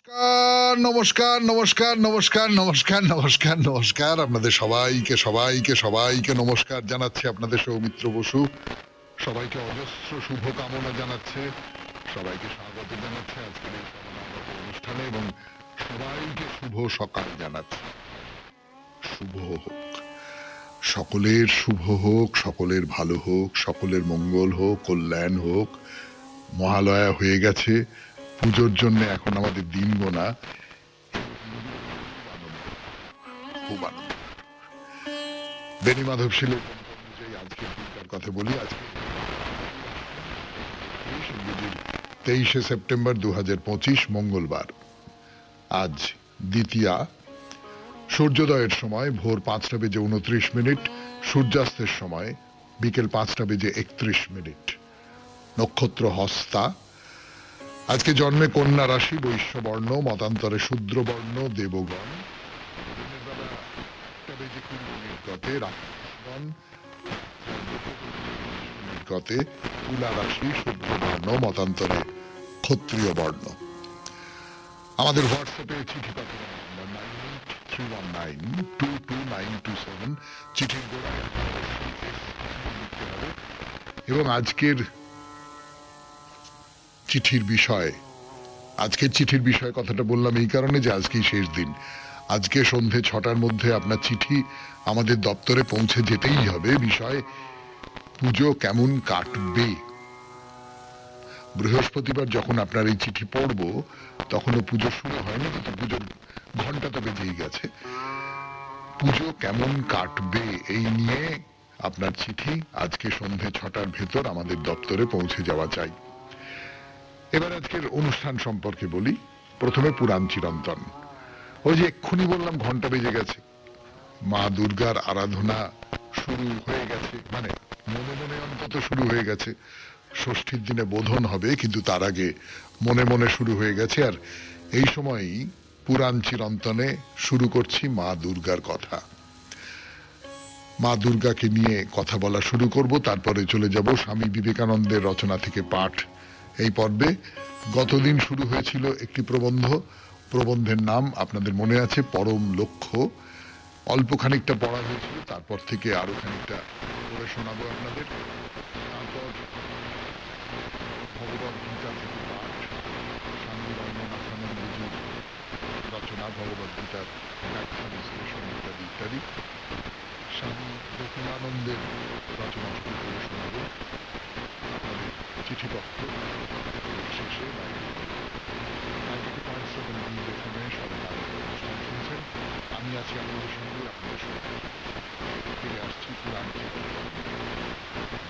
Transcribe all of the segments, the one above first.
নমস্কার, নমস্কার, নমস্কার, নমস্কার, নমস্কার, নমস্কার, নমস্কার। আপনাদের সবাইকে, সবাইকে, সবাইকে নমস্কার জানাচ্ছে আপনাদের সৌমিত্র বসু। সবাইকে অজস্র শুভকামনা জানাচ্ছে, সবাইকে স্বাগত জানাচ্ছে আজকের এই সমাগত অনুষ্ঠানে এবং সবাইকে শুভ সকাল জানাচ্ছে। শুভ হোক, সকলের শুভ হোক, সকলের ভালো হোক, সকলের মঙ্গল হোক, কল্যাণ হোক। মহালয়া হয়ে গেছে, পুজোর জন্য এখন আমাদের দিন গোনা। খুব আনন্দ। বেনি মাধব শিলের অনুযায়ী আজকের দিনটার কথা বলি। আজকে 23শে সেপ্টেম্বর 2025 মঙ্গলবার। আজ দ্বিতীয়া। সূর্যোদয়ের সময় ভোর 5:29, সূর্যাস্তের সময় বিকেল 5:31। নক্ষত্র হস্তা। আজকে জন্মে কন্যা রাশি, বৈশ্যবর্ণ, মতান্তরে শূদ্রবর্ণ, দেবগণ। গতে তুলা রাশি, শূদ্রবর্ণ, মতান্তরে ক্ষত্রিয় বর্ণ। আমাদের হোয়াটসঅ্যাপে চিঠি পাঠানোর নাম্বার 9831922927। চিঠির গোড়ায় লিখতে হবে। এবং আজকের চিঠির বিষয় কথাটা বললাম এই কারণে যে আজকেই শেষ দিন। আজকে সন্ধে 6টার মধ্যে আপনার চিঠি আমাদের দপ্তরে পৌঁছে যেতেই হবে। বিষয় পুজো কেমন কাটবে। বৃহস্পতিবার যখন আপনার এই চিঠি পড়বো তখনও পুজো শুরু হয়নি, কিন্তু পুজোর ঘন্টা তো বেজেই গেছে। পুজো কেমন কাটবে এই নিয়ে আপনার চিঠি আজকে সন্ধে 6টার ভেতর আমাদের দপ্তরে পৌঁছে যাওয়া চাই। এবার আজকের অনুষ্ঠান সম্পর্কে বলি। প্রথমে পুরাণ চিরন্তন। ওই যে এক্ষুনি বললাম ঘন্টা বেজে গেছে, মা দুর্গার আরাধনা শুরু হয়ে গেছে, মানে মনে মনে অন্তত শুরু হয়ে গেছে। ষষ্ঠীর দিনে বোধন হবে, কিন্তু তার আগে মনে মনে শুরু হয়ে গেছে। আর এই সময়ই পুরাণ চিরন্তনে শুরু করছি মা দুর্গার কথা। মা দুর্গাকে নিয়ে কথা বলা শুরু করব, তারপরে চলে যাব স্বামী বিবেকানন্দের রচনা থেকে পাঠ এই পর্বে। গতদিন শুরু হয়েছিল একটি প্রবন্ধের নাম আপনাদের মনে আছে, পরম লক্ষ্য। অল্প খানিকটা পড়া হয়েছিল, তারপর থেকে আরো খানিকটা পড়ে শোনাবো আপনাদের। তারপর ভগবদ গীতা থেকে পাঠ, স্বামী রমনাথানন্দজির রচনা ভগবদ গীতার ব্যাখ্যা বিশ্লেষণ ইত্যাদি ইত্যাদি। স্বামী দক্ষিণানন্দের রচনা শুরু করে শোনাবো আপনাদের চিঠিপত্র। শেষে 92.7 FM অনুষ্ঠান শুনছেন। আমি আছি আপনাদের সঙ্গে, আপনাদের সঙ্গে ফিরে আসছি পুরাণ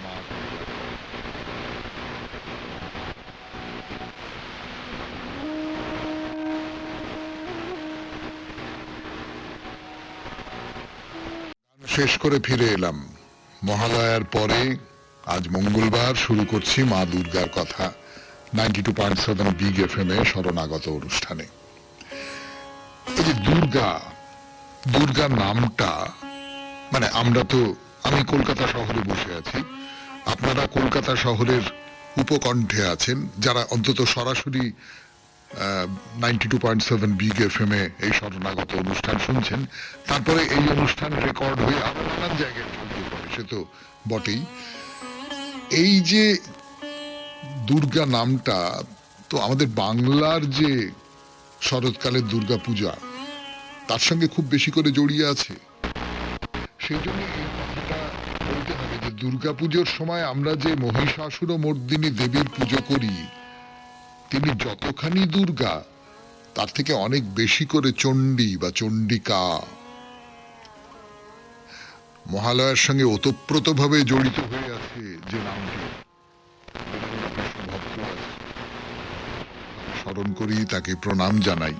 মা শেষ করে ফিরে এলাম। মহালয়ার পরে আজ মঙ্গলবার শুরু করছি মা দুর্গার কথা 92.7 বিগ FM এ শরণাগত অনুষ্ঠানে। এই যে দুর্গা নামটা, মানে আমি কলকাতা শহরে বসে আছি, আপনারা কলকাতা শহরের উপকণ্ঠে আছেন, যারা অন্তত সরাসরি 92.7 বিগ FM এ এই শরণাগত অনুষ্ঠান শুনছেন। তারপরে এই অনুষ্ঠান রেকর্ড হয়ে আরো নানান জায়গায় ছড়িয়ে পড়ে, সে তো বটেই। এই যে দুর্গা নামটা তো আমাদের বাংলার যে শরৎকালের দুর্গা পূজা তার সঙ্গে খুব বেশি করে জড়িয়ে আছে। সেই জন্য এই কথাটা বলতে হবে যে দুর্গা পুজোর সময় আমরা যে মহিষাসুরমর্দিনী দেবীর পুজো করি, তিনি যতখানি দুর্গা তার থেকে অনেক বেশি করে চণ্ডী বা চণ্ডিকা। মহালয়ার সঙ্গে ওতপ্রোতভাবে জড়িত হয়ে আছে যে নামটি, স্মরণ করি, তাকে প্রণাম জানাই।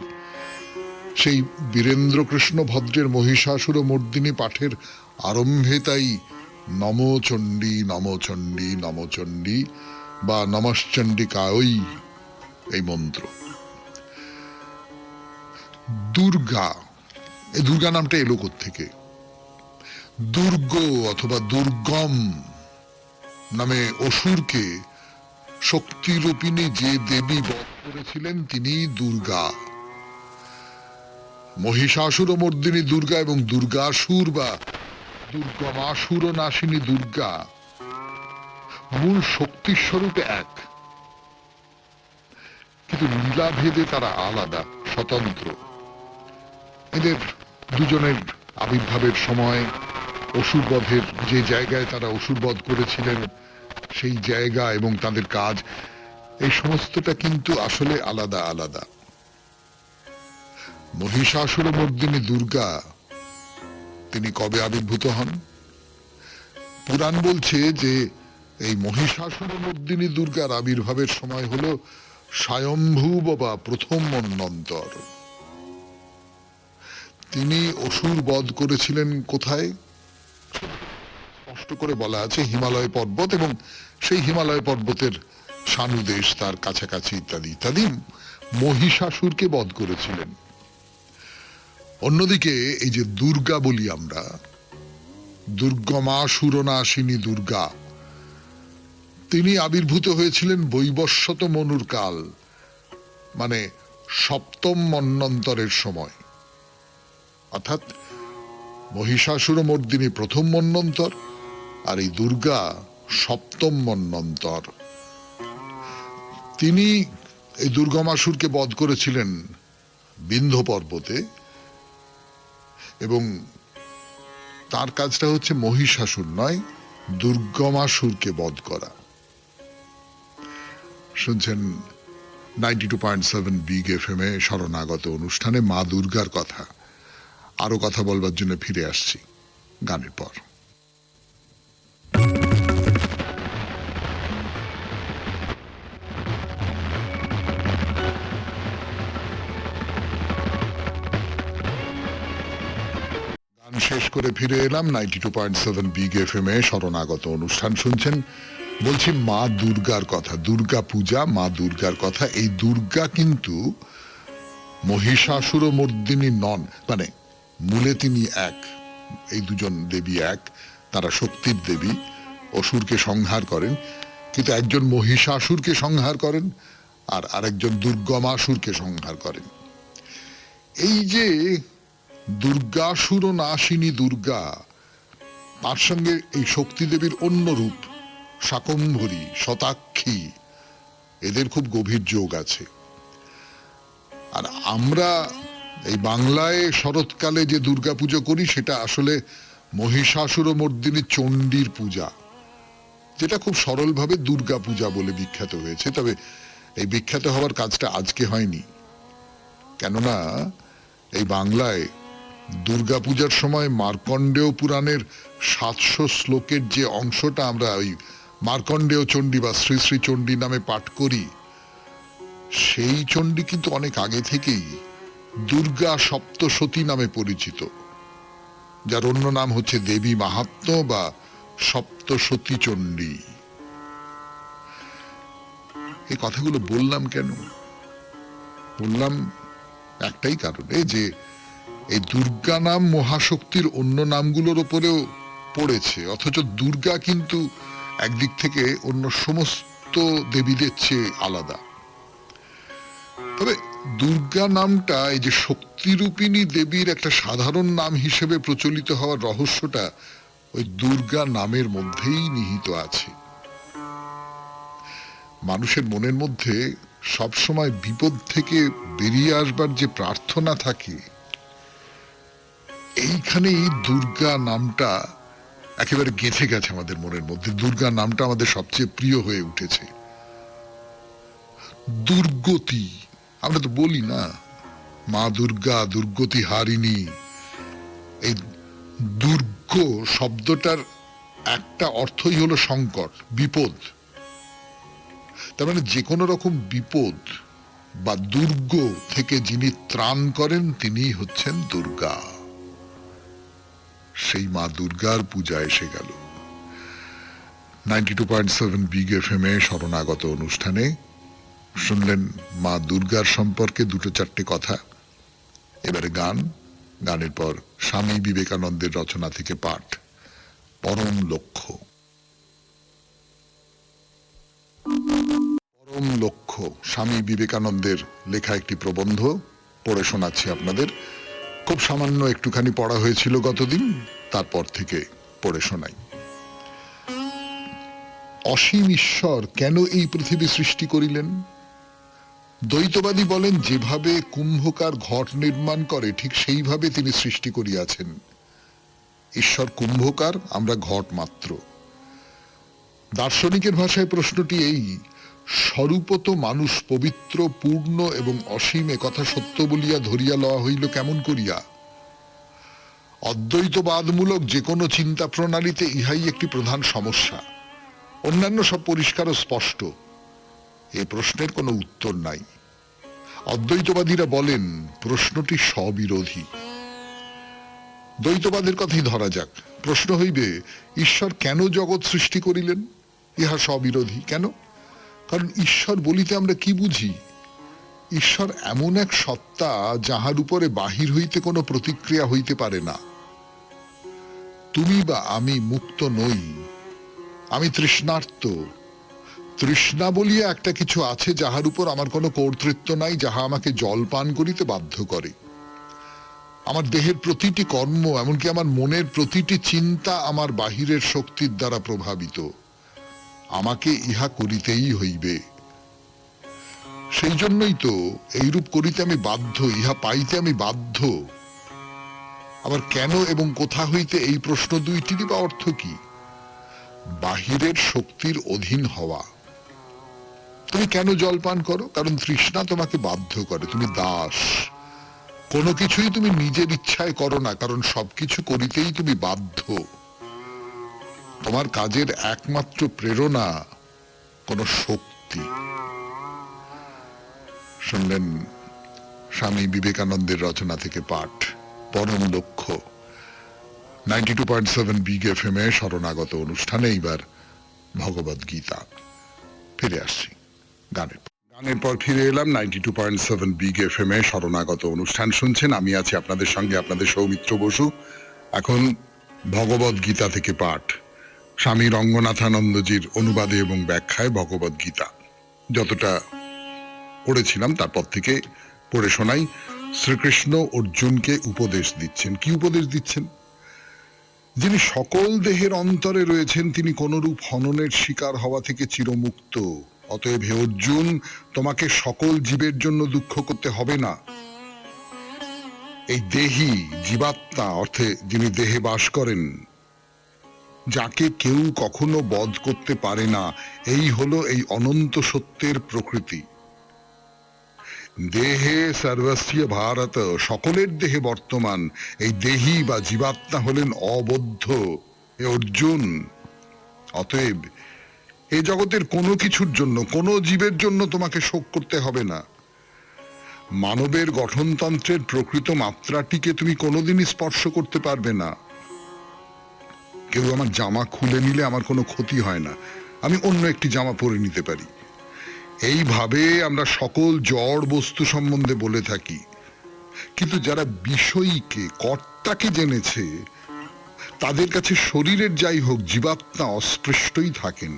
সেই বীরেন্দ্র কৃষ্ণ ভদ্রের মহিষাসুরমর্দিনী পাঠের আরম্ভে তাই নম চণ্ডী নম চণ্ডী নম চণ্ডী বা নমশ্চণ্ডিকায় এই মন্ত্র। এই দুর্গা নামটা এলো কোত্থেকে? দুর্গ অথবা দুর্গম নামে অসুরকে শক্তিরূপিণী যে দেবী বধ করেছিলেন তিনি দুর্গা। মহিষাসুর মর্দিনী দুর্গা এবং দুর্গাসুর বা দুর্গমাসুর নাশিনী দুর্গা মূল শক্তির স্বরূপে এক, কিন্তু লীলাভেদে তারা আলাদা, স্বতন্ত্র। এদের দুজনের আবির্ভাবের সময় অসুরবধের যে জায়গায় তারা অসুরবধ করেছিলেন সেই জায়গা এবং তাদের কাজ, এই সমস্তটা কিন্তু আসলে আলাদা আলাদা। মহিষাসুর মর্দিনী দুর্গা তিনি কবে আবির্ভূত হন? পুরাণ বলছে যে এই মহিষাসুর মর্দিনী দুর্গার আবির্ভাবের সময় হলো স্বয়ম্ভুব বা প্রথম মন্বন্তর। তিনি অসুর বধ করেছিলেন কোথায়? স্পষ্ট করে বলা আছে হিমালয় পর্বত, এবং সেই হিমালয় পর্বতের সানুদেশ, তার কাছাকাছি ইত্যাদি ইত্যাদি মহিষাসুরকে বধ করেছিলেন। অন্যদিকে এই যে দুর্গা বলি আমরা, দুর্গমাসুরনাশিনী দুর্গা, তিনি আবির্ভূত হয়েছিলেন বৈবস্বত মনুর কাল, মানে সপ্তম মন্বন্তরের সময়। অর্থাৎ মহিষাসুর মর্দিনী প্রথম মন্বন্তর আর এই দুর্গা সপ্তম মন্বন্তর। তিনি এই দুর্গমাসুরকে বধ করেছিলেন বিন্ধ্য পর্বতে, এবং তার কাজটা হচ্ছে মহিষাসুর নয়, দুর্গমাসুরকে বধ করা। শুনছেন 92.7 বিগ এফএম এ শরণাগত অনুষ্ঠানে মা দুর্গার কথা। আরো কথা বলবার জন্য ফিরে আসছি গানের পর। গান শেষ করে ফিরে এলাম 92.7 বিগ এফএম এ শরণাগত অনুষ্ঠান শুনছেন। বলছি মা দুর্গার কথা, দুর্গা পূজা, মা দুর্গার কথা। এই দুর্গা কিন্তু মহিষাসুর মর্দিনী নন, মানে মূলে তিনি এক, এই দুজন দেবী এক, তারা শক্তির দেবী, অসুরকে সংহার করেন, কিন্তু একজন মহিষাসুরকে সংহার করেন আর আরেকজন দুর্গমাসুরকে সংহার করেন। এই যে দুর্গাসুর নাশিনী দুর্গা, তার সঙ্গে এই শক্তি দেবীর অন্য রূপ শাকম্ভরী, শতাক্ষী, এদের খুব গভীর যোগ আছে। আর আমরা এই বাংলায় শরৎকালে যে দুর্গা পুজো করি সেটা আসলে মহিষাসুর মর্দিনী চণ্ডীর পূজা, যেটা খুব সরলভাবে দুর্গা পূজা বলে বিখ্যাত হয়েছে। তবে এই বিখ্যাত হওয়ার কাজটা আজকে হয়নি, কেননা এই বাংলায় দুর্গা পূজার সময় মার্কণ্ডেয় পুরাণের 700 শ্লোকের যে অংশটা আমরা ওই মার্কণ্ডেয় চণ্ডী বা শ্রী শ্রী চণ্ডী নামে পাঠ করি, সেই চণ্ডী কিন্তু অনেক আগে থেকেই দুর্গা সপ্তসতী নামে পরিচিত, যার অন্য নাম হচ্ছে দেবী মাহাত্ম্য বা সপ্তসতী চণ্ডী। এই কথাগুলো বললাম কেন? বললাম একটাই কারণে, যে এই দুর্গা নাম মহাশক্তির অন্য নামগুলোর উপরেও পড়েছে, অথচ দুর্গা কিন্তু একদিক থেকে অন্য সমস্ত দেবীদের চেয়ে আলাদা। তবে দুর্গা নামটা এই যে শক্তিরূপিণী দেবীর একটা সাধারণ নাম হিসেবে প্রচলিত হওয়ার রহস্যটা ওই দুর্গা নামের মধ্যেই নিহিত আছে। মানুষের মনের মধ্যে সবসময় বিপদ থেকে বেরিয়ে আসবার যে প্রার্থনা থাকে, এইখানেই দুর্গা নামটা একেবারে গেঁথে গেছে আমাদের মনের মধ্যে। দুর্গা নামটা আমাদের সবচেয়ে প্রিয় হয়ে উঠেছে। দুর্গতি আমরা তো বলি না, মা দুর্গা দুর্গতি হারিণী। এই দুর্গ শব্দটার একটা অর্থই হলো সংকট, বিপদ। তার মানে যে কোনো রকম বিপদ বা দুর্গ থেকে যিনি ত্রাণ করেন তিনি হচ্ছেন দুর্গা। সেই মা দুর্গার পূজা এসে গেল। 92.7 বিগ এফএম এ শরণাগত অনুষ্ঠানে শুনলেন মা দুর্গার সম্পর্কে দুটো চারটে কথা। এবারে গান, গানের পর স্বামী বিবেকানন্দের রচনা থেকে পাঠ, পরম লক্ষ্য। পরম লক্ষ্য স্বামী বিবেকানন্দের লেখা একটি প্রবন্ধ পড়ে শোনাচ্ছি আপনাদের। খুব সামান্য একটুখানি পড়া হয়েছিল গতদিন, তারপর থেকে পড়ে শোনাই। অসীম ঈশ্বর কেন এই পৃথিবী সৃষ্টি করিলেন? দ্বৈতবাদী বলেন, যেভাবে কুম্ভকার ঘট নির্মাণ করে ঠিক সেইভাবে তিনি সৃষ্টি করিয়াছেন। ঈশ্বর কুম্ভকার, আমরা ঘট মাত্র। দার্শনিকের ভাষায় প্রশ্নটি এই, স্বরূপত মানুষ পবিত্র, পূর্ণ এবং অসীম একথা সত্য বলিয়া ধরিয়া লওয়া হইল কেমন করিয়া? অদ্বৈতবাদমূলক যে কোনো চিন্তা প্রণালীতে ইহাই একটি প্রধান সমস্যা। অন্যান্য সব পরিষ্কার ও স্পষ্ট। এ প্রশ্নের কোনো উত্তর নাই। অদ্বৈতবাদীরা বলেন প্রশ্নটি স্ববিরোধী। দ্বৈতবাদের কথাই ধরা যাক। প্রশ্ন হইবে, ঈশ্বর কেন জগৎ সৃষ্টি করিলেন? ইহা স্ববিরোধী। কেন? কারণ ঈশ্বর বলিতে আমরা কি বুঝি? ঈশ্বর এমন এক সত্তা যাহার উপরে বাহির হইতে কোনো প্রতিক্রিয়া হইতে পারে না। তুমি বা আমি মুক্ত নই, আমি তৃষ্ণার্ত। তৃষ্ণা বলিয়া একটা কিছু আছে যাহার উপর আমার কোনো কর্তৃত্ব নাই, যাহা আমাকে জল পান করিতে বাধ্য করে। আমার দেহের প্রতিটি কর্ম, এমনকি আমার মনের প্রতিটি চিন্তা আমার বাহিরের শক্তির দ্বারা প্রভাবিত। আমাকে ইহা করিতেই হইবে। সেই জন্যই তো এইরূপ করিতে আমি বাধ্য, ইহা পাইতে আমি বাধ্য। আবার কেন এবং কোথা হইতে, এই প্রশ্ন দুইটিরই বা অর্থ কি? বাহিরের শক্তির অধীন হওয়া। তুমি কেন জল পান করো? কারণ তৃষ্ণা তোমাকে বাধ্য করে। তুমি দাস। কোনো কিছুই তুমি নিজের ইচ্ছায় করো না, কারণ সবকিছু করিতেই তুমি বাধ্য। তোমার কাজের একমাত্র প্রেরণা কোন শক্তি। শুনলেন স্বামী বিবেকানন্দের রচনা থেকে পাঠ, পরম লক্ষ্য। 92.7 বিগ এফএম এ শরণাগত অনুষ্ঠানে এইবার ভগবদ গীতা। ফিরে আসছি গানের পর ফিরে এলাম 92.7 বিগ এফএম এ শরণাগত অনুষ্ঠান শুনছেন। আমি আছি আপনাদের সঙ্গে, আপনাদের সৌমিত্র বসু। এখন ভগবদ গীতা থেকে পাঠ, স্বামী রঙ্গনাথানন্দজির অনুবাদে এবং ব্যাখ্যায় ভগবদ গীতা। যতটা পড়েছিলাম তারপর থেকে পড়ে শোনাই। শ্রীকৃষ্ণ অর্জুনকে উপদেশ দিচ্ছেন। কি উপদেশ দিচ্ছেন? যিনি সকল দেহের অন্তরে রয়েছেন, তিনি কোনরূপ হননের শিকার হওয়া থেকে চিরমুক্ত। অতএব হে অর্জুন, তোমাকে সকল জীবের জন্য দুঃখ করতে হবে না। এই দেহি, জীবাত্মা অর্থে যিনি দেহে বাস করেন, যাকে কেউ কখনো বধ করতে পারে না, এই হলো এই অনন্ত সত্যের প্রকৃতি। দেহে সর্বস্য ভারত, সকলের দেহে বর্তমান। এই দেহি বা জীবাত্মা হলেন অবদ্ধ। হে অর্জুন, অতএব এ জগতের কোনো কিছুর জন্য, কোনো জীবের জন্য তোমাকে শোক করতে হবে না। মানবের গঠনতন্ত্রের প্রকৃত মাত্রাটিকে তুমি কোনোদিনই স্পর্শ করতে পারবে না। কেউ আমার জামা খুলে নিলে আমার কোনো ক্ষতি হয় না, আমি অন্য একটি জামা পরে নিতে পারি। এইভাবে আমরা সকল জড় বস্তু সম্বন্ধে বলে থাকি। কিন্তু যারা বিষয়ীকে, কর্তাকে জেনেছে, তাদের কাছে শরীরের যাই হোক, জীবাত্মা অস্পৃষ্টই থাকেন।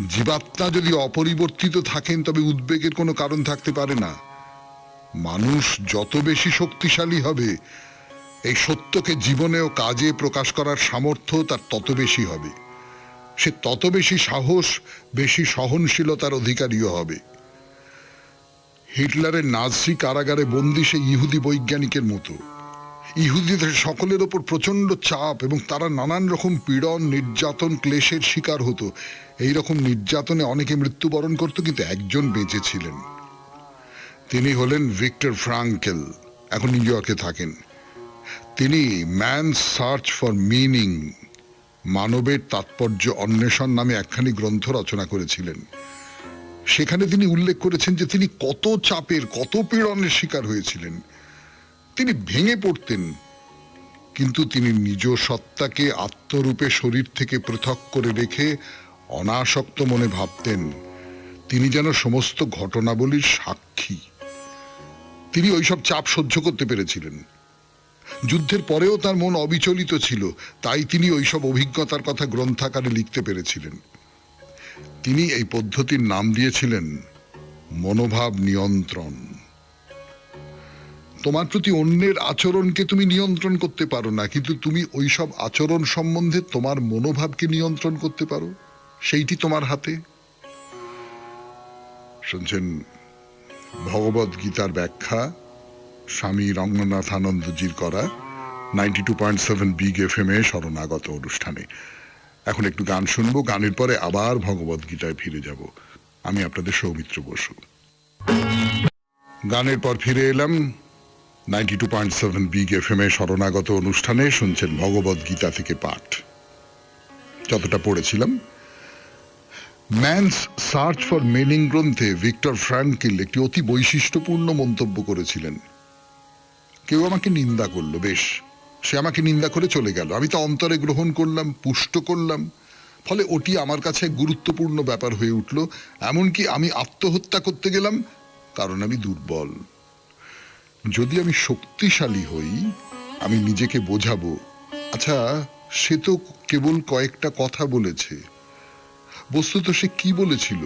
জীবাত্মা যদি অপরিবর্তিত থাকেন, তবে উদ্বেগের কোনো কারণ থাকতে পারে না। মানুষ যত বেশি শক্তিশালী হবে, এই সত্যকে জীবনে ও কাজে প্রকাশ করার সামর্থ্য তার তত বেশি হবে। সে তত বেশি সাহস, বেশি সহনশীলতার অধিকারীও হবে। হিটলারের নাজি কারাগারে বন্দী সে ইহুদি বৈজ্ঞানিকের মতো। ইহুদিদের সকলের ওপর প্রচন্ড চাপ এবং তারা নানান রকম পীড়ন, নির্যাতন, ক্লেশের শিকার হতো। এইরকম নির্যাতনে অনেকে মৃত্যুবরণ করত, কিন্তু একজন বেঁচে ছিলেন। তিনি হলেন ভিক্টর ফ্রাঙ্কেল। এখন নিউ ইয়র্কে থাকেন। তিনি ম্যানস সার্চ ফর মিনিং, মানবের তাৎপর্য অন্বেষণ নামে একখানি গ্রন্থ রচনা করেছিলেন। সেখানে তিনি উল্লেখ করেছেন যে তিনি কত চাপের, কত পীড়নের শিকার হয়েছিলেন। তিনি ভেঙে পড়তেন, কিন্তু তিনি নিজ সত্তাকে আত্মরূপে শরীর থেকে পৃথক করে রেখে অনাসক্ত মনে ভাবতেন তিনি যেন সমস্ত ঘটনাবলীর সাক্ষী। তিনি ওইসব চাপ সহ্য করতে পেরেছিলেন। যুদ্ধের পরেও তার মন অবিচলিত ছিল, তাই তিনি ওইসব অভিজ্ঞতার কথা গ্রন্থাকারে লিখতে পেরেছিলেন। তিনি এই পদ্ধতির নাম দিয়েছিলেন মনোভাব নিয়ন্ত্রণ। তোমার প্রতি অন্যের আচরণকে তুমি নিয়ন্ত্রণ করতে পারো না, কিন্তু তুমি ওইসব আচরণ সম্বন্ধে তোমার মনোভাবকে নিয়ন্ত্রণ করতে পারো। সেইটি তোমার হাতে। শুনছেন ভগবদ গীতার ব্যাখ্যা স্বামী রঙ্গনাথানন্দজির করা 92.7 বিগ FM এ শরণাগত অনুষ্ঠানে। এখন একটু গান শুনবো, গানের পরে আবার ভগবদ গীতায় ফিরে যাব। আমি আপনাদের সৌমিত্র বসু। গানের পর ফিরে এলাম 92.7 বিগ FM এ শরণাগত অনুষ্ঠানে। শুনছেন ভগবদ গীতা থেকে পাঠ। যতটা পড়েছিলাম, ম্যানস সার্চ ফর মিনিং গ্রন্থে ভিক্টর ফ্রাঙ্কল একটি অতি বৈশিষ্ট্যপূর্ণ মন্তব্য করেছিলেন। কেউ আমাকে নিন্দা করলো, বেশ, সে আমাকে নিন্দা করে চলে গেল, আমি তা অন্তরে গ্রহণ করলাম, পুষ্ট করলাম, ফলে ওটি আমার কাছে গুরুত্বপূর্ণ ব্যাপার হয়ে উঠল। এমনকি আমি আত্মহত্যা করতে গেলাম, কারণ আমি দুর্বল। যদি আমি শক্তিশালী হই, আমি নিজেকে বোঝাবো, আচ্ছা সে তো কেবল কয়েকটা কথা বলেছে। বস্তুত সে কি বলেছিল?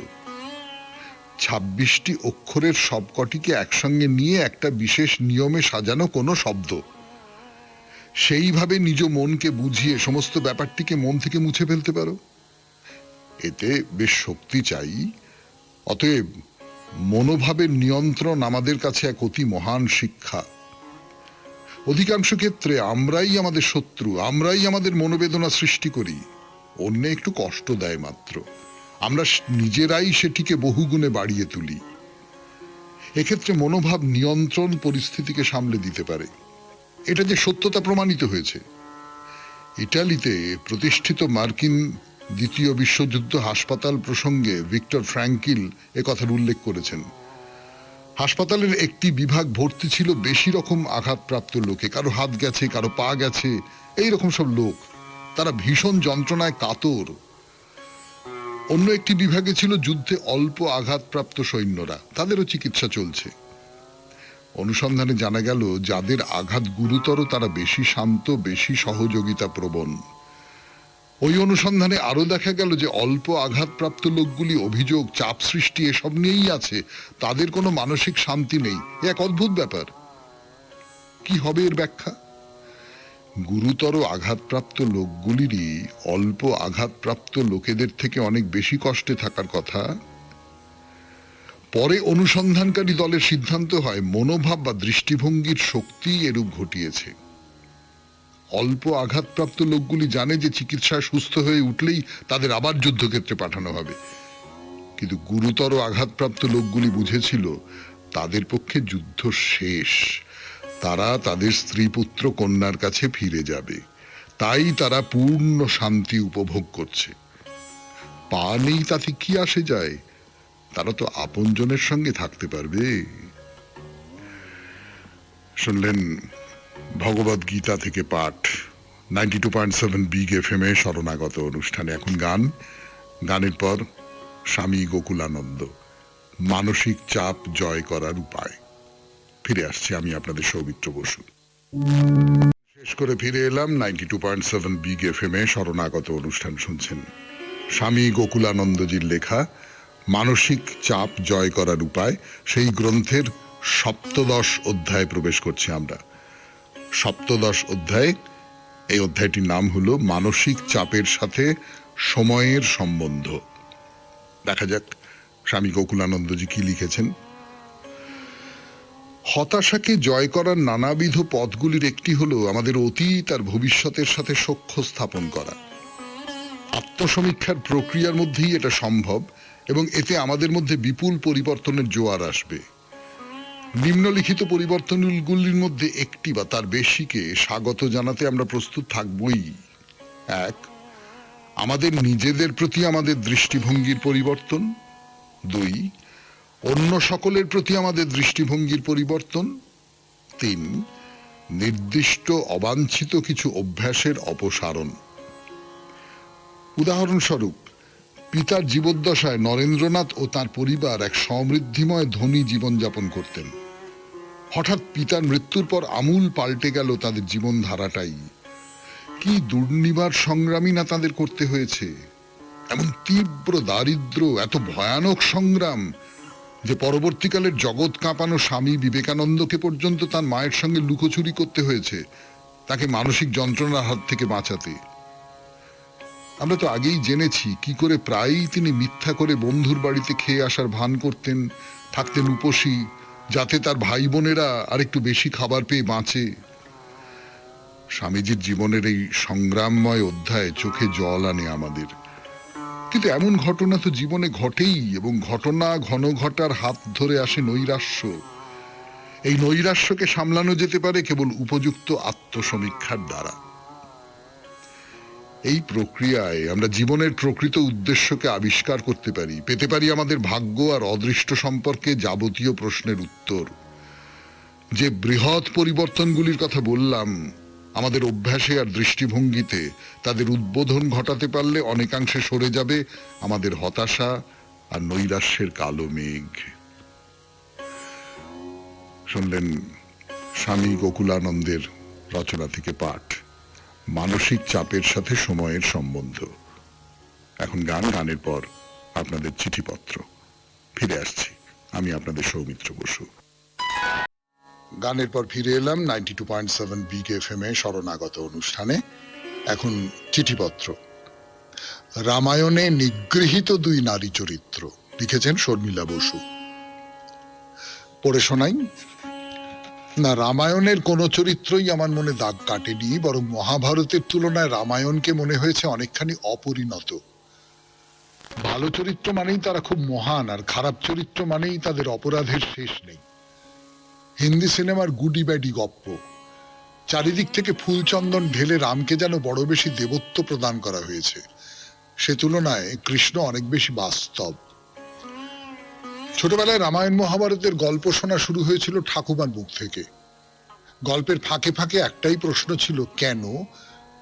26টি অক্ষরের সবকটিকে একসঙ্গে নিয়ে একটা বিশেষ নিয়মে সাজানো কোনো শব্দ। সেইভাবে নিজ মনকে বুঝিয়ে সমস্ত ব্যাপারটিকে মন থেকে মুছে ফেলতে পারো। এতে বেশ শক্তি চাই। অতএব মনোভাবের নিয়ন্ত্রণ আমাদের কাছে এক অতি মহান শিক্ষা। অধিকাংশ ক্ষেত্রে আমরাই আমাদের শত্রু, আমরাই আমাদের মনোবেদনা সৃষ্টি করি। অন্য একটু কষ্ট দেয় মাত্র, আমরা নিজেরাই সেটিকে বহুগুণে বাড়িয়ে তুলি। এক্ষেত্রে মনোভাব নিয়ন্ত্রণ পরিস্থিতিকে সামলে দিতে পারে। এটা যে সত্যতা প্রমাণিত হয়েছে। ইটালিতে প্রতিষ্ঠিত মার্কিন দ্বিতীয় বিশ্বযুদ্ধ হাসপাতাল প্রসঙ্গে ভিক্টর ফ্রাঙ্কল এ কথার উল্লেখ করেছেন। হাসপাতালের একটি বিভাগ ভর্তি ছিল বেশি রকম আঘাতপ্রাপ্ত লোকে। কারো হাত গেছে, কারো পা গেছে, এইরকম সব লোক। তারা ভীষণ যন্ত্রণায় কাতর। অন্য একটি বিভাগে ছিল যুদ্ধে অল্প আঘাতপ্রাপ্ত সৈন্যরা, তাদেরও চিকিৎসা চলছে। অনুসন্ধানে জানা গেল, যাদের আঘাত গুরুতর তারা বেশি শান্ত, বেশি সহযোগিতা প্রবণ। ওই অনুসন্ধানে আরো দেখা গেল যে অল্প আঘাতপ্রাপ্ত লোকগুলি অভিযোগ, চাপ সৃষ্টি এসব নিয়েই আছে, তাদের কোনো মানসিক শান্তি নেই। এক অদ্ভুত ব্যাপার। কি হবে এর ব্যাখ্যা? গুরুতর আঘাতপ্রাপ্ত লোকগুলিরই অল্প আঘাতপ্রাপ্ত লোকেদের থেকে অনেক বেশি কষ্টে থাকার কথা। পরে অনুসন্ধানকারী দলের সিদ্ধান্ত হয় মনোভাব বা দৃষ্টিভঙ্গির শক্তি এরূপ ঘটিয়েছে। অল্প আঘাতপ্রাপ্ত লোকগুলি জানে যে চিকিৎসায় সুস্থ হয়ে উঠলেই তাদের আবার যুদ্ধক্ষেত্রে পাঠানো হবে, কিন্তু গুরুতর আঘাতপ্রাপ্ত লোকগুলি বুঝেছিল তাদের পক্ষে যুদ্ধ শেষ, তারা তাদের স্ত্রী পুত্র কন্যার কাছে ফিরে যাবে। তাই তারা পূর্ণ শান্তি উপভোগ করছে। পা নেই তাতে কি আসে যায়, তারা তো আপনজনের সঙ্গে থাকতে পারবে। শুনলেন ভগবদ গীতা থেকে পাঠ 92.7 বিগ FM এ শরণাগত অনুষ্ঠানে। এখন গান, গানের পর স্বামী গোকুলানন্দ, মানসিক চাপ জয় করার উপায়। ফিরে আসছি আমি আপনাদের সৌমিত্র বসু। শেষ করে ফিরে এলাম 92.7 বিগ FM এ শরণাগত অনুষ্ঠান শুনছেন। স্বামী গোকুলানন্দজির লেখা মানসিক চাপ জয় করার উপায়, সেই গ্রন্থের 17 অধ্যায়ে প্রবেশ করছি আমরা। 17 অধ্যায়। এই অধ্যায়টির নাম হলো মানসিক চাপের সাথে সময়ের সম্বন্ধ। দেখা যাক স্বামী গোকুলানন্দজি কি লিখেছেন। হতাশাকে জয় করার নানাবিধ পথগুলির একটি হলো আমাদের অতীত আর ভবিষ্যতের সাথে সখ্য স্থাপন করা। আত্মসমীক্ষার প্রক্রিয়ার মধ্যেই এটা সম্ভব, এবং এতে আমাদের মধ্যে বিপুল পরিবর্তনের জোয়ার আসবে। নিম্নলিখিত পরিবর্তনগুলির মধ্যে একটি বা তার বেশিকে স্বাগত জানাতে আমরা প্রস্তুত থাকবই। 1, আমাদের নিজেদের প্রতি আমাদের দৃষ্টিভঙ্গির পরিবর্তন। 2, অন্য সকলের প্রতি আমাদের দৃষ্টিভঙ্গির পরিবর্তন। 3, নির্দিষ্ট অবাঞ্ছিত কিছু অভ্যাসের অপসারণ। উদাহরণস্বরূপ, পিতার জীবদ্দশায় নরেন্দ্রনাথ ও তার পরিবার এক সমৃদ্ধিময় ধনী জীবনযাপন করতেন। হঠাৎ পিতার মৃত্যুর পর আমূল পাল্টে গেল তাদের জীবনধারাটাই। কি দুর্নিবার সংগ্রামী না তাদের করতে হয়েছে। এমন তীব্র দারিদ্র্য, এত ভয়ানক সংগ্রাম, যে পরবর্তীকালের জগৎ কাঁপানো স্বামী বিবেকানন্দকে পর্যন্ত তার মায়ের সঙ্গে লুকোচুরি করতে হয়েছে তাকে মানসিক যন্ত্রণার হাত থেকে বাঁচাতে। আমরা তো আগেই জেনেছি কি করে প্রায়ই তিনি মিথ্যা করে বন্ধুর বাড়িতে খেয়ে আসার ভান করতেন, থাকতেন উপসী, যাতে তার ভাই বোনেরা আরেকটু বেশি খাবার পেয়ে বাঁচে। স্বামীজির জীবনের এই সংগ্রামময় অধ্যায় চোখে জল আনে আমাদের। কিন্তু এমন ঘটনা তো জীবনে ঘটেই, এবং ঘটনা ঘন ঘটার হাত ধরে আসে নৈরাশ্য। এই নৈরাশ্যকে সামলানো যেতে পারে কেবল উপযুক্ত আত্মসমীক্ষার দ্বারা। এই প্রক্রিয়ায় আমরা জীবনের প্রকৃত উদ্দেশ্যকে আবিষ্কার করতে পারি, পেতে পারি আমাদের ভাগ্য আর অদৃষ্ট সম্পর্কে যাবতীয় প্রশ্নের উত্তর। যে বৃহৎ পরিবর্তনগুলির কথা বললাম, আমাদের অভ্যাসে আর দৃষ্টিভঙ্গিতে তাদের উদ্বোধন ঘটাতে পারলে অনেকাংশে সরে যাবে আমাদের হতাশা আর নৈরাশ্যের কালো মেঘ। শুনলেন স্বামী গোকুলানন্দের রচনা থেকে পাঠ, মানসিক চাপের সাথে সময়ের সম্বন্ধ। এখন গান, গানের পর আপনাদের চিঠিপত্র। ফিরে আসছি, আমি আপনাদের সৌমিত্র বসু। গানের পর ফিরে এলাম 92.7 বিগ এফএম এ শরণাগত অনুষ্ঠানে। এখন চিঠিপত্র। রামায়ণে নিগৃহীত দুই নারী চরিত্র, লিখেছেন শর্মিলা বসু। পড়ে শোনাই। না, রামায়ণের কোন চরিত্রই আমার মনে দাগ কাটেনি, বরং মহাভারতের তুলনায় রামায়ণকে মনে হয়েছে অনেকখানি অপরিণত। ভালো চরিত্র মানেই তারা খুব মহান, আর খারাপ চরিত্র মানেই তাদের অপরাধের শেষ নেই। হিন্দি সিনেমার গুডি ব্যাডি গপ্প। চারিদিক থেকে ফুলচন্দন ঢেলে রামকে যেন বড় বেশি দেবত্ব প্রদান করা হয়েছে। সে তুলনায় কৃষ্ণ অনেক বেশি বাস্তব। ছোটবেলায় রামায়ণ মহাভারতের গল্প শোনা শুরু হয়েছিল ঠাকুমার মুখ থেকে। গল্পের ফাঁকে ফাঁকে একটাই প্রশ্ন ছিল, কেন?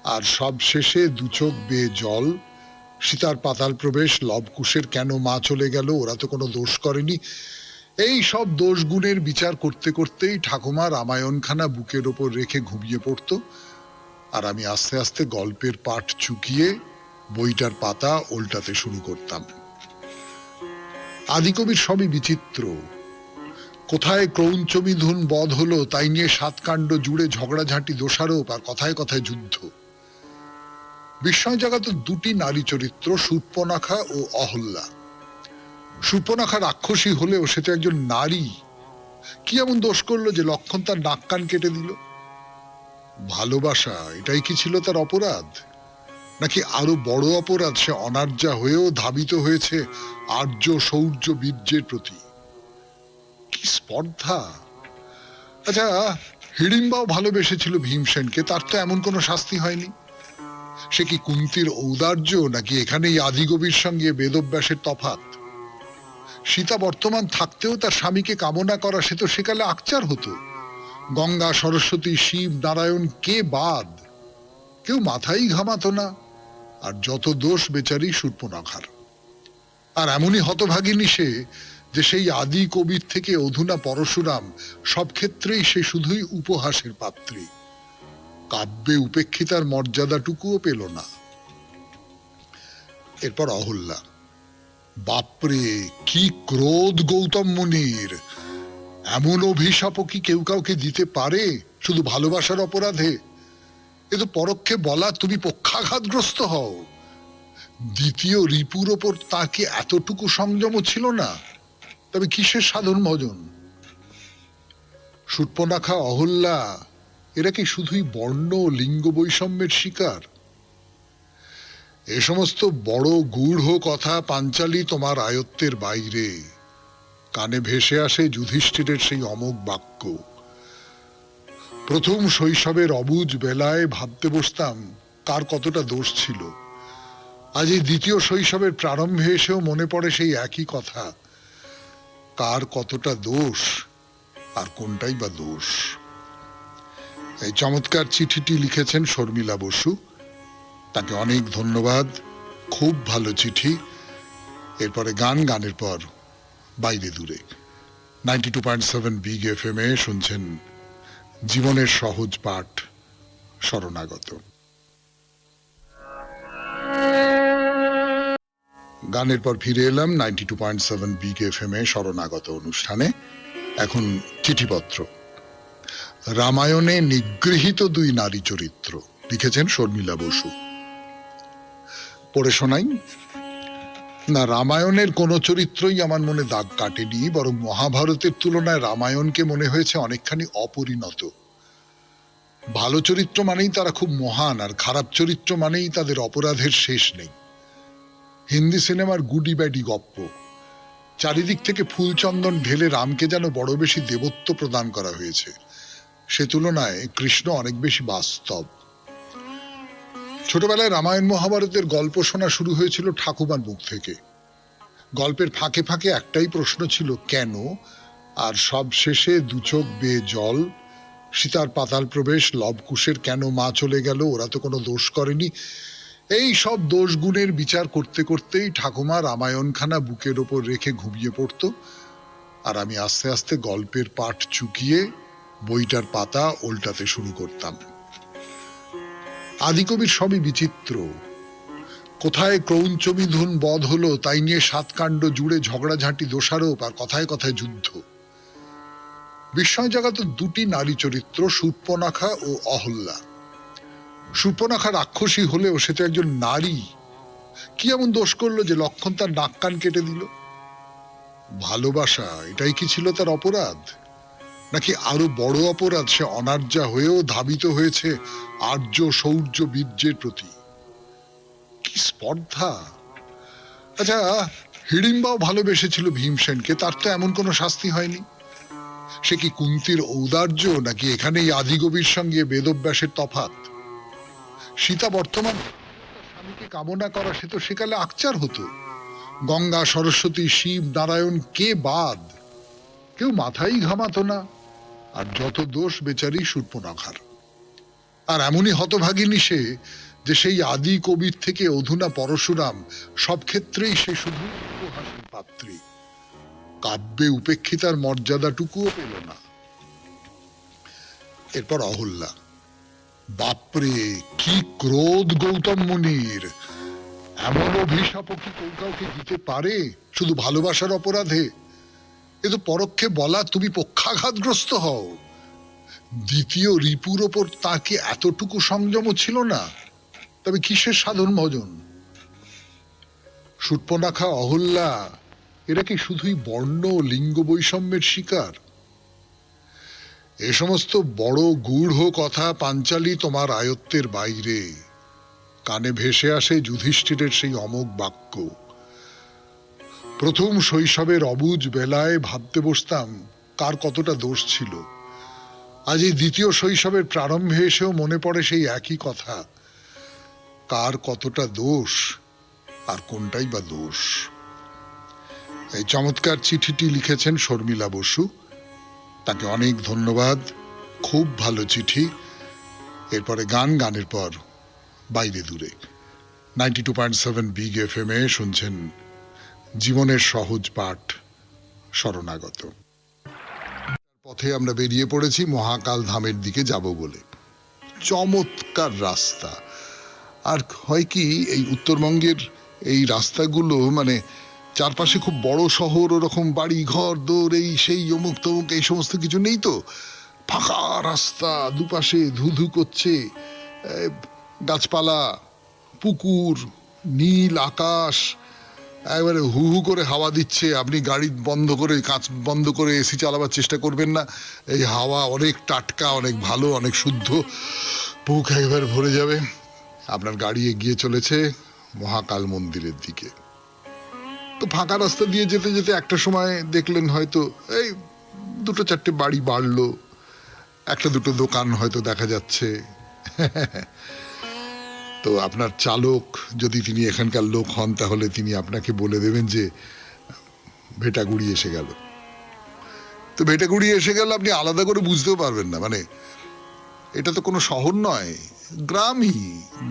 আর সব শেষে দু চোখ বেয়ে জল। সীতার পাতাল প্রবেশ, লবকুশের কেন মা চলে গেল, ওরা তো কোনো দোষ করেনি। এই সব দোষ গুণের বিচার করতে করতেই ঠাকুমা রামায়ণখানা বুকের ওপর রেখে ঘুমিয়ে পড়ত, আর আমি আস্তে আস্তে গল্পের পাঠ চুকিয়ে বইটার পাতা উল্টাতে শুরু করতাম। আদিকবির সবই বিচিত্র। কোথায় ক্রৌঞ্চ মিথুন বধ হলো তাই নিয়ে 7 কাণ্ড জুড়ে ঝগড়াঝাঁটি, দোষারোপ, আর কথায় কথায় যুদ্ধ। বিস্ময় জাগাত দুটি নারী চরিত্র, শূর্পণখা ও অহল্যা। শূর্পণখা রাক্ষসী হলেও সে তো একজন নারী। কি এমন দোষ করলো যে লক্ষণ তার নাক কান কেটে দিল? ভালোবাসা, এটাই কি ছিল তার অপরাধ? নাকি আরো বড় অপরাধ, সে অনার্যা হয়েও ধাবিত হয়েছে আর্য শৌর্য বীর্যের প্রতি? কি স্পর্ধা! আচ্ছা, হিড়িম্বাও ভালোবেসেছিল ভীমসেনকে, তার তো এমন কোনো শাস্তি হয়নি। সে কি কুন্তির ঔদার্য, নাকি এখানেই আদিকবির সঙ্গে বেদব্যাসের তফাৎ? সীতা বর্তমান থাকতেও তার স্বামীকে কামনা করা, সে তো সেকালে আকচার হতো। গঙ্গা, সরস্বতী, শিব, নারায়ণ, কে বাদ? কেউ মাথাই ঘামাতো না। আর যত দোষ বেচারি শূর্পণখার। আর এমনই হতভাগিনী সে, যে সেই আদি কবির থেকে অধুনা পরশুরাম, সব ক্ষেত্রেই সে শুধুই উপহাসের পাত্রী। কাব্যে উপেক্ষিতার মর্যাদাটুকুও পেল না। এরপর অহল্যা। বাপরে, কি ক্রোধ গৌতম মুনির! এমন অভিশাপও কি কেউ কাউকে দিতে পারে শুধু ভালোবাসার অপরাধে? এ তো পরোক্ষে বলা তুমি পক্ষাঘাতগ্রস্ত হও। দ্বিতীয় রিপুর ওপর তার কি এতটুকু সংযম ছিল না? তবে কিসের সাধন ভজন? শূর্পণখা, অহল্যা, এরা কি শুধুই বর্ণ লিঙ্গ বৈষম্যের শিকার? এ সমস্ত বড় গূঢ় কথা পাঞ্চালী তোমার আয়ত্তের বাইরে। কানে ভেসে আসে যুধিষ্ঠিরের সেই অমোঘ বাক্য। প্রথম শৈশবের অবুঝ বেলায় ভাবতে বসতাম কার কতটা দোষ ছিল। আজ এই দ্বিতীয় শৈশবের প্রারম্ভে এসেও মনে পড়ে সেই একই কথা, কার কতটা দোষ আর কোনটাই বা দোষ। এই চমৎকার চিঠিটি লিখেছেন শর্মিলা বসু, তাকে অনেক ধন্যবাদ। খুব ভালো চিঠি। এরপরে গান, গানের পর বাইরে দূরে। 92.7 বিগ এফএম এ শুনছেন জীবনের সহজ পাঠ, শরণাগত। গানের পর ফিরে এলাম 92.7 বিগ এফএম এ শরণাগত অনুষ্ঠানে। এখন চিঠিপত্র। রামায়ণে নিগৃহীত দুই নারী চরিত্র, লিখেছেন শর্মিলা বসু। পড়ে শোনাই। না, রামায়ণের কোন চরিত্রই আমার মনে দাগ কাটেনি, বরং মহাভারতের তুলনায় রামায়ণকে মনে হয়েছে অনেকখানি অপরিণত। ভালো চরিত্র মানেই তারা খুব মহান, আর খারাপ চরিত্র মানেই তাদের অপরাধের শেষ নেই। হিন্দি সিনেমার গুডি ব্যাডি গপ্প। চারিদিক থেকে ফুলচন্দন ঢেলে রামকে যেন বড় বেশি দেবত্ব প্রদান করা হয়েছে। সে তুলনায় কৃষ্ণ অনেক বেশি বাস্তব। ছোটবেলায় রামায়ণ মহাভারতের গল্প শোনা শুরু হয়েছিল ঠাকুমার মুখ থেকে। গল্পের ফাঁকে ফাঁকে একটাই প্রশ্ন ছিল, কেন? আর সব শেষে দু চোখ বেয়ে জল, সীতার পাতাল প্রবেশ, লবকুশের কেন মা চলে গেল, ওরা তো কোনো দোষ করেনি। এই সব দোষ গুণের বিচার করতে করতেই ঠাকুমা রামায়ণখানা বুকের ওপর রেখে ঘুমিয়ে পড়ত, আর আমি আস্তে আস্তে গল্পের পাঠ চুকিয়ে বইটার পাতা উল্টাতে শুরু করতাম। আদিকবির সবই বিচিত্র। কোথায় ক্রৌঞ্চ মিথুন বধ হলো তাই নিয়ে 7 কাণ্ড জুড়ে ঝগড়াঝাঁটি, দোষারোপ, আর কথায় কথায় যুদ্ধ। বিস্ময় জাগাত দুটি নারী চরিত্র, শূর্পণখা ও অহল্যা। শূর্পণখা রাক্ষসী হলেও সে তো একজন নারী। কি এমন দোষ করলো যে লক্ষণ তার নাক কান কেটে দিল? ভালোবাসা, এটাই কি ছিল তার অপরাধ? নাকি আরো বড় অপরাধ, সে অনার্যা হয়েও ধাবিত হয়েছে আর্য শৌর্য বীর্যের প্রতি? কি স্পর্ধা! আচ্ছা, হিড়িম্বাও ভালোবেসেছিল ভীমসেনকে, তার তো এমন কোনো শাস্তি হয়নি। সে কি কুন্তির ঔদার্য, নাকি এখানেই আদিকবির সঙ্গে বেদব্যাসের তফাৎ? সীতা বর্তমান স্বামীকে কামনা করা, সে তো সেকালে আকচার হতো। গঙ্গা, সরস্বতী, শিব, নারায়ণ, কে বাদ? কেউ মাথাই ঘামাতো না। আর যত দোষ বেচারি শূর্পণখার। আর এমনই হতভাগিনী সে, যে সেই আদি কবির থেকে অধুনা পরশুরাম, সব ক্ষেত্রেই সে শুধু উপহাসের পাত্রী। কাব্যে উপেক্ষিতার মর্যাদাটুকুও পেল না। এরপর অহল্যা। বাপরে, কি ক্রোধ গৌতম মুনির! এমন অভিশাপও কি কেউ কাউকে দিতে পারে শুধু ভালোবাসার অপরাধে? এ তো পরোক্ষে বলা তুমি পক্ষাঘাতগ্রস্ত হও। দ্বিতীয় রিপুর ওপর তাকে এতটুকু সংযমও ছিল না, তবে কিসের সাধন ভজন? শূর্পণখা, অহল্যা, এরা কি শুধুই বর্ণ লিঙ্গ বৈষম্যের শিকার? এ সমস্ত বড় গূঢ় কথা পাঞ্চালী তোমার আয়ত্তের বাইরে। কানে ভেসে আসে যুধিষ্ঠিরের সেই অমোঘ বাক্য। প্রথম শৈশবের অবুঝ বেলায় ভাবতে বসতাম কার কতটা দোষ ছিল। আজ এই দ্বিতীয় শৈশবের প্রারম্ভে এসেও মনে পড়ে সেই একই কথা, কার কতটা দোষ আর কোনটাই বা দোষ। এই চমৎকার চিঠিটি লিখেছেন শর্মিলা বসু, তাকে অনেক ধন্যবাদ। খুব ভালো চিঠি। এরপরে গান, গানের পর বাইরে দূরে। 92.7 বিগ এফএম এ শুনছেন জীবনের সহজ পাঠ, শরণাগত। পথে আমরা বেরিয়ে পড়েছি মহাকাল ধামের দিকে যাব বলে। চমৎকার রাস্তা। আর হয় কি, এই উত্তরবঙ্গের এই রাস্তাগুলো মানে চারপাশে খুব বড় শহর, ওরকম বাড়ি ঘর দৌড়, এই সেই অমুক তমুক, এই সমস্ত কিছু নেই তো। ফাঁকা রাস্তা, দুপাশে ধুধু করছে গাছপালা, পুকুর, নীল আকাশ, একবারে হু হু করে হাওয়া দিচ্ছে। আপনি গাড়ি বন্ধ করে, কাঁচ বন্ধ করে এসি চালাবার চেষ্টা করবেন না। এই হাওয়া অনেক টাটকা, অনেক ভালো, অনেক শুদ্ধ। বুক একবার ভরে যাবে। আপনার গাড়ি এগিয়ে চলেছে মহাকাল মন্দিরের দিকে। তো ফাঁকা রাস্তা দিয়ে যেতে যেতে একটা সময় দেখলেন হয়তো এই 2-4টে বাড়ি বাড়লো, 1-2টো দোকান হয়তো দেখা যাচ্ছে। তো আপনার চালক যদি তিনি এখানকার লোক হন, তাহলে তিনি আপনাকে বলে দেবেন যে ভেটাগুড়ি এসে গেল। তো ভেটাগুড়ি এসে গেল আপনি আলাদা করে বুঝতেও পারবেন না। মানে এটা তো কোনো শহর নয়, গ্রামই।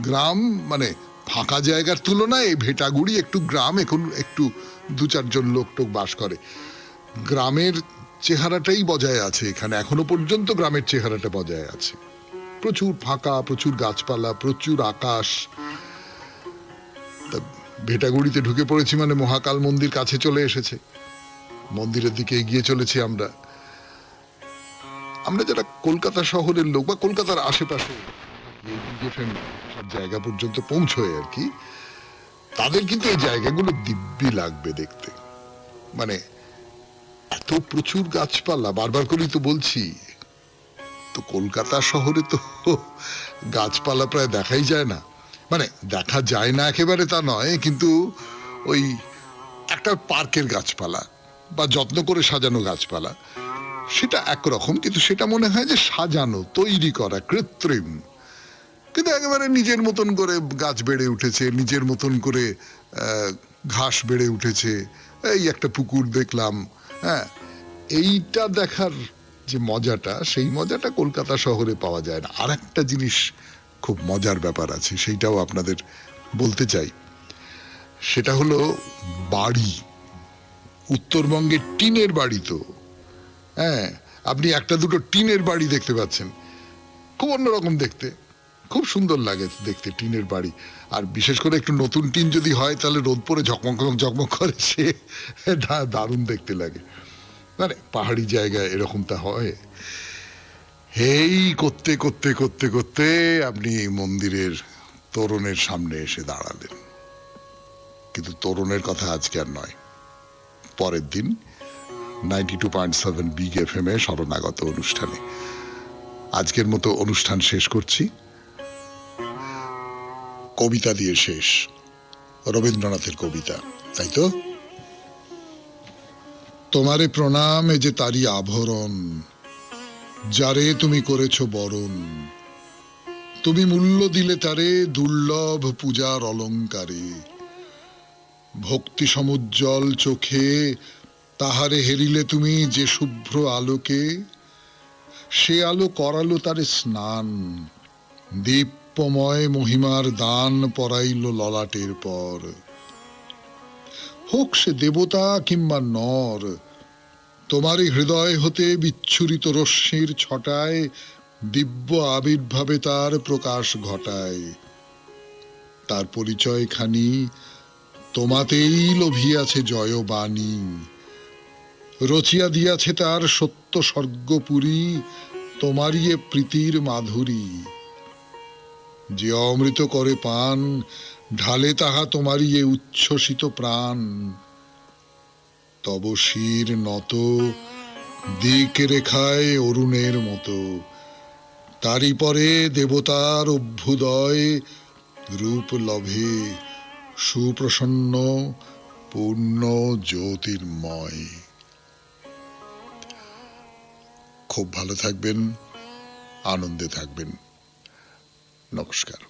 গ্রাম মানে ফাঁকা জায়গার তুলনায় ভেটাগুড়ি একটু গ্রাম। এখন একটু 2-4 জন লোক টোক বাস করে। গ্রামের চেহারাটাই বজায় আছে এখানে, এখনো পর্যন্ত গ্রামের চেহারাটা বজায় আছে। প্রচুর ফাঁকা, প্রচুর গাছপালা, প্রচুর আকাশ। ভেটাগুড়িতে ঢুকে পড়েছি মানে মহাকাল মন্দির কাছে চলে এসেছে, মন্দিরের দিকে এগিয়ে চলেছি আমরা। আমরা যারা কলকাতা শহরের লোক বা কলকাতার আশেপাশে সব জায়গা পর্যন্ত পৌঁছয় আর কি, তাদের কিন্তু এই জায়গাগুলো দিব্যি লাগবে দেখতে। মানে এত প্রচুর গাছপালা, বারবার করেই তো বলছি, তো কলকাতা শহরে তো গাছপালা প্রায় দেখাই যায় না। মানে দেখা যায় না একেবারে তা নয়, কিন্তু ওই একটা পার্কের গাছপালা বা যত্ন করে সাজানো গাছপালা সেটা একরকম, কিন্তু সেটা মনে হয় যে সাজানো, তৈরি করা, কৃত্রিম। কিন্তু একেবারে নিজের মতন করে গাছ বেড়ে উঠেছে, নিজের মতন করে ঘাস বেড়ে উঠেছে, এই একটা পুকুর দেখলাম। হ্যাঁ, এইটা দেখার যে মজাটা, সেই মজাটা কলকাতা শহরে পাওয়া যায় না। আর একটা জিনিস খুব মজার ব্যাপার আছে, সেইটাও আপনাদের বলতে চাই। সেটা হলো বাড়ি। উত্তরবঙ্গের টিনের বাড়ি তো, হ্যাঁ, আপনি একটা দুটো টিনের বাড়ি দেখতে পাচ্ছেন, খুব অন্যরকম দেখতে, খুব সুন্দর লাগে দেখতে টিনের বাড়ি। আর বিশেষ করে একটু নতুন টিন যদি হয়, তাহলে রোদ পরে ঝকমক ঝকমক করে, সে দারুণ দেখতে লাগে। মানে পাহাড়ি জায়গায় এরকমটা হয়। এই করতে করতে করতে করতে আপনি মন্দিরের তোরণের সামনে এসে দাঁড়ালেন। কিন্তু তোরণের কথা আজকে আর নয়, পরের দিন 92.7 বিগ এফএম এ শরণাগত অনুষ্ঠানে। আজকের মতো অনুষ্ঠান শেষ করছি কবিতা দিয়ে শেষ, রবীন্দ্রনাথের কবিতা, তাই তো? তোমারে প্রণাম এ যে তারি আভরণ, যারে তুমি করেছ বরণ, তুমি মূল্য দিলে তারে দুর্লভ পূজার অলঙ্কারে। ভক্তি সমুজ্জ্বল চোখে তাহারে হেরিলে তুমি যে শুভ্র আলোকে, সে আলো করালো তারে স্নান, দীপ্যময় মহিমার দান পরাইল ললাটের পর। হোক সে দেবতা কিংবা নর, তোমারই হৃদয় হতে বিচ্ছুরিত রশ্মির ছটায় দিব্য আবির্ভাবে তার প্রকাশ ঘটায়। তার পরিচয় খানি তোমাতেই লোভিয়াছে জয়বাণী, রচিয়া দিয়াছে তার সত্য স্বর্গপুরী, তোমারই এ প্রীতির মাধুরী। যে অমৃত করে পান, ঢালে তাহা তোমারই এ উচ্ছ্বসিত প্রাণ। তব শির নত দিক রেখায় অরুণের মতো, তারই পরে দেবতার অভ্যুদয়, রূপ লভে সুপ্রসন্ন পূর্ণ জ্যোতির্ময়। খুব ভালো থাকবেন, আনন্দে থাকবেন। নমস্কার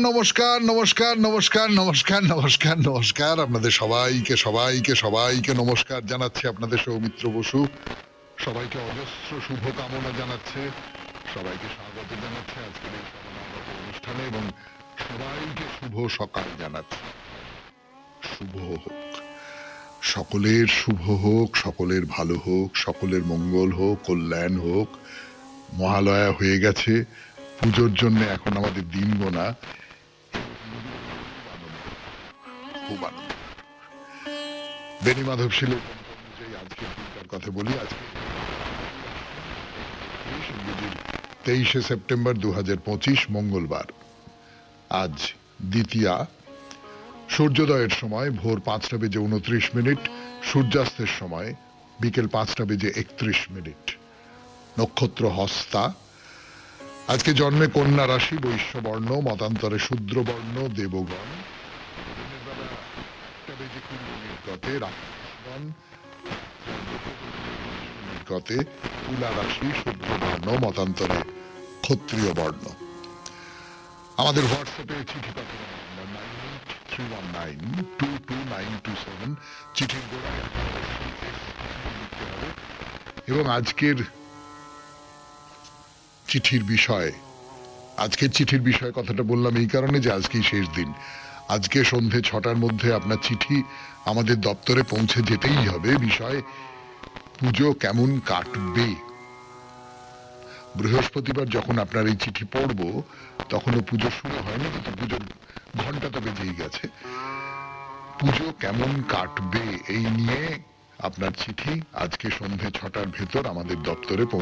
নমস্কার নমস্কার নমস্কার নমস্কার নমস্কার নমস্কার। আপনাদের সবাইকে সবাইকে সবাইকে নমস্কার জানাচ্ছে আপনাদের সৌমিত্র বসু। সবাইকে অজস্র শুভকামনা জানাচ্ছে, সবাইকে স্বাগত জানাচ্ছে আজকের এই শরণাগত অনুষ্ঠানে, এবং সবাইকে শুভ সকাল জানাচ্ছে। শুভ হোক, সকলের শুভ হোক, সকলের ভালো হোক, সকলের মঙ্গল হোক, কল্যাণ হোক। মহালয়া হয়ে গেছে, পুজোর জন্য এখন আমাদের দিন গোনা। খুব আনন্দ। বেনি মাধব শিলের অনুযায়ী আজকের দিনটার কথা বলি। আজকে 23শে সেপ্টেম্বর 2025 মঙ্গলবার। আজ দ্বিতীয়া। সূর্যোদয়ের সময় ভোর 5:29, সূর্যাস্তের সময় বিকেল 5:31। নক্ষত্র হস্তা। আজকে জন্মে কন্যা রাশি, বৈশ্যবর্ণ, মতান্তরে শূদ্রবর্ণ দেবগণ। তুলা রাশি, শূদ্রবর্ণ, মতান্তরে ক্ষত্রিয় বর্ণ। আমাদের হোয়াটসঅ্যাপে চিঠি পাঠানো নম্বর 9831922927, চিঠির গোড়ায় লিখতে হবে। এবং আজকের চিঠির বিষয়, কথাটা বললাম এই কারণে যে আজকেই শেষ দিন। আজকে সন্ধে 6টার মধ্যে আপনার চিঠি আমাদের দপ্তরে পৌঁছে যেতেই হবে। বিষয় পুজো কেমন কাটবে। বৃহস্পতিবার যখন আপনার এই চিঠি পড়বো তখনও পুজো শুরু হয়নি, কিন্তু পুজোর ঘন্টা তো বেজেই গেছে। পুজো কেমন কাটবে এই নিয়ে আপনার চিঠি আজকে সন্ধে 6টার ভেতর আমাদের দপ্তরে